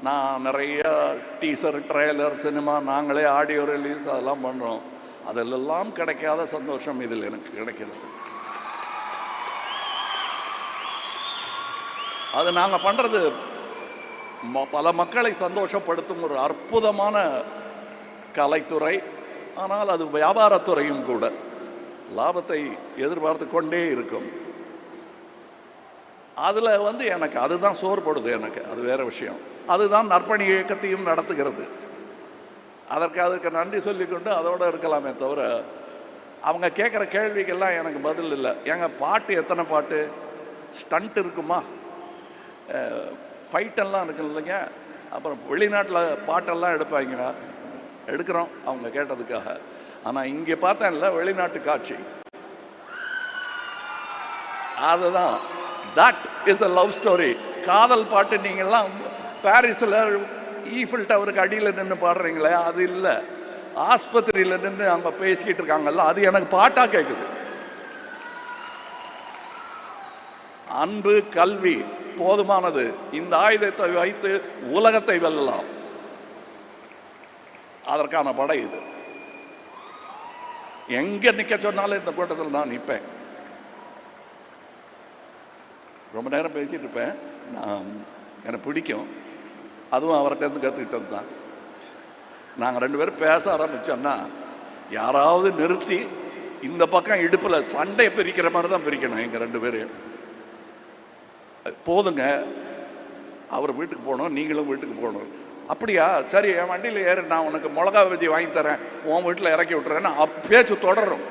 நான் நிறைய teaser, trailer, cinema, நாங்களே ஆடியோ ரிலீஸ் அதெல்லாம் பண்ணுறோம். அதிலெல்லாம் கிடைக்காத சந்தோஷம் இதில் எனக்கு கிடைக்கிறது. அது நாங்கள் பண்ணுறது பல மக்களை சந்தோஷப்படுத்தும் ஒரு அற்புதமான கலைத்துறை. ஆனால் அது வியாபாரத்துறையும் கூட. லாபத்தை எதிர்பார்த்து கொண்டே இருக்கும். அதில் எனக்கு அதுதான் சோர்படுது. எனக்கு அது வேறு விஷயம். அதுதான் நற்பணி இயக்கத்தையும் நடத்துகிறது. அதற்கு நன்றி சொல்லிக்கொண்டு அதோடு இருக்கலாமே தவிர, அவங்க கேட்குற கேள்விக்கெல்லாம் எனக்கு பதில் இல்லை. எங்கள் பாட்டு எத்தனை பாட்டு, ஸ்டண்ட் இருக்குமா, ஃபைட்டெல்லாம் இருக்கு இல்லைங்க. அப்புறம் வெளிநாட்டில் பாட்டெல்லாம் எடுப்பாங்க, எடுக்கிறோம் அவங்க கேட்டதுக்காக. ஆனால் இங்கே பார்த்தேன்ல வெளிநாட்டு காட்சி, அதுதான் that is a love story. காதல் பாட்டு நீங்கள்லாம் பாரிஸில் ஈஃபில் டவருக்கு அடியில் நின்று பாடுறீங்களே, அது இல்லை. ஆஸ்பத்திரியில் நின்று அவங்க பேசிக்கிட்டு இருக்காங்கல்ல, அது எனக்கு பாட்டாக கேட்குது. அன்பு, கல்வி போதுமானது. இந்த ஆயுதத்தை வைத்து உலகத்தை வெல்லலாம். அதற்கான படை இது. எங்கே நிற்க சொன்னாலும் இந்த கூட்டத்தில் நான் நிற்பேன். ரொம்ப நேரம் பேசிகிட்டு இருப்பேன். எனக்கு பிடிக்கும். அதுவும் அவர்கிட்ட கற்றுக்கிட்டது தான். நாங்கள் 2 பேரும் பேச ஆரம்பித்தோன்னா யாராவது நிறுத்தி இந்த பக்கம் இடுப்பில் சண்டையை பிரிக்கிற மாதிரி தான் பிரிக்கணும். எங்கள் 2 பேரும் போதுங்க, அவர் வீட்டுக்கு போகணும், நீங்களும் வீட்டுக்கு போகணும். அப்படியா, சரி, என் வண்டியில் ஏறு, நான் உனக்கு மிளகா பஜ்ஜி வாங்கி தரேன், உன் வீட்டில் இறக்கி விட்டுறேன்னு பேச்சு தொடரும்.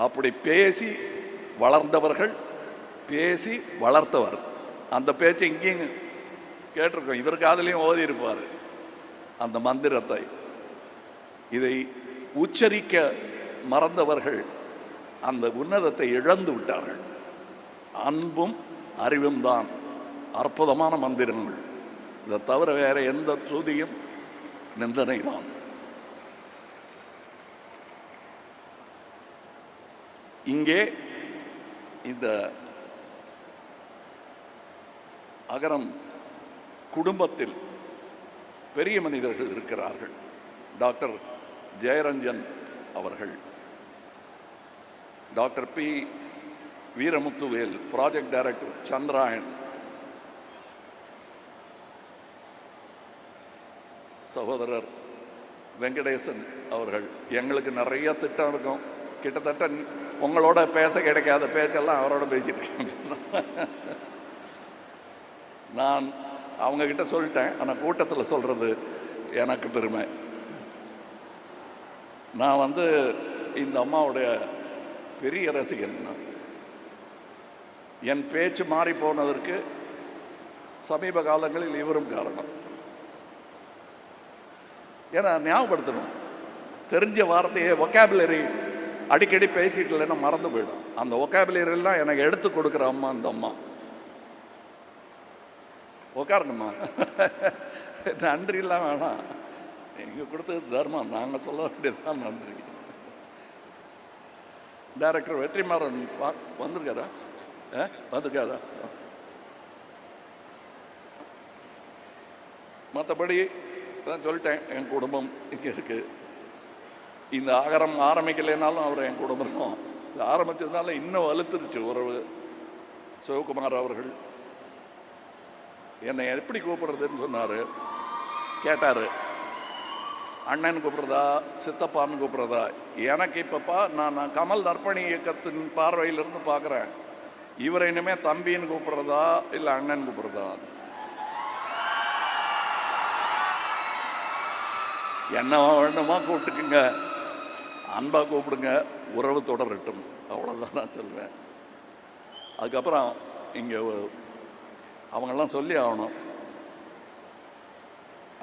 அப்படி பேசி வளர்ந்தவர்கள், பேசி வளர்த்தவர். அந்த பேச்சை இங்கேயும் கேட்டிருக்கோம். இவர் காதுலையும் ஓதி இருப்பார் அந்த மந்திரத்தை. இதை உச்சரிக்க மறந்தவர்கள் அந்த உன்னதத்தை இழந்து விட்டார்கள். அன்பும் அறிவும் தான் அற்புதமான மந்திரங்கள். இதை தவிர வேற எந்த துதியும் நிந்தனை தான். இங்கே இந்த அகரம் குடும்பத்தில் பெரிய மனிதர்கள் இருக்கிறார்கள். டாக்டர் ஜெயரஞ்சன் அவர்கள், doctor P Veeramuthuvel, project director Chandrayaan, சகோதரர் வெங்கடேசன் அவர்கள். எங்களுக்கு நிறைய திட்டம் இருக்கும். கிட்டத்தட்ட உங்களோட பேச கிடைக்காத பேச்செல்லாம் அவரோட பேசிட்டு இருக்கேன். நான் அவங்கக்கிட்ட சொல்லிட்டேன், ஆனால் கூட்டத்தில் சொல்கிறது எனக்கு பெருமை. நான் இந்த அம்மாவுடைய பெரிய ரசிகன். என் பேச்சு மாறி போனதற்கு சமீப காலங்களில் இவரும் காரணம். ஏன்னா ஞாபகப்படுத்தணும், தெரிஞ்ச வார்த்தையை ஒக்காபுலரி அடிக்கடி பேசிட்டு இல்லைன்னா மறந்து போயிடும். அந்த ஒக்காபுலரியெல்லாம் எனக்கு எடுத்து கொடுக்குற அம்மா இந்த அம்மா. உக்காரணுமா, நன்றிலாம் வேணாம், நீங்கள் கொடுத்தது தர்மம், நாங்கள் சொல்ல வேண்டியதுதான் நன்றி. டைரக்டர் வெற்றிமாறன் வந்திருக்காரா? வந்திருக்காரா? மற்றபடி தான் சொல்லிட்டேன், என் குடும்பம் இங்கே இருக்குது. இந்த அகரம் ஆரம்பிக்கலைனாலும் அவர் என் குடும்பம் தான். இது ஆரம்பித்ததுனால இன்னும் வலுத்துருச்சு உறவு. சிவகுமார் அவர்கள் என்னை எப்படி கூப்பிடுறதுன்னு சொன்னார். கேட்டார், அண்ணன் கூப்பிட்றதா, சித்தப்பான்னு கூப்பிட்றதா? எனக்கு இப்போப்பா நான் கமல் நற்பணி இயக்கத்தின் பார்வையிலிருந்து பார்க்குறேன், இவரை இனிமேல் தம்பின்னு கூப்பிட்றதா இல்லை அண்ணன் கூப்பிட்றதா? என்ன வேணுமா கூப்பிட்டுக்குங்க, அன்பாக கூப்பிடுங்க, உறவு தொடரட்டும், அவ்வளோதான் நான் சொல்வேன். அதுக்கப்புறம் இங்கே அவங்கெல்லாம் சொல்லி ஆகணும்.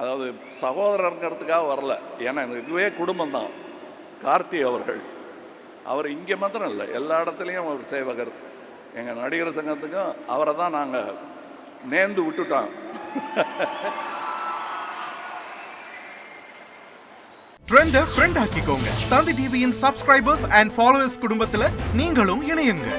அதாவது சகோதரங்கிறதுக்காக வரல, ஏன்னா இதுவே குடும்பம்தான். கார்த்தி அவர்கள், அவர் இங்கே மாத்திரம் இல்லை, எல்லா இடத்துலையும் அவர் சேவகர். எங்கள் நடிகர் சங்கத்துக்கும் அவரை தான் நாங்கள் நேர்ந்து விட்டுட்டோம். ட்ரெண்டை ஃப்ரெண்ட் ஆக்கிக்கோங்க. தந்தி டிவியின் சப்ஸ்கிரைபர்ஸ் அண்ட் ஃபாலோவர்ஸ் குடும்பத்தில் நீங்களும் இணையுங்க.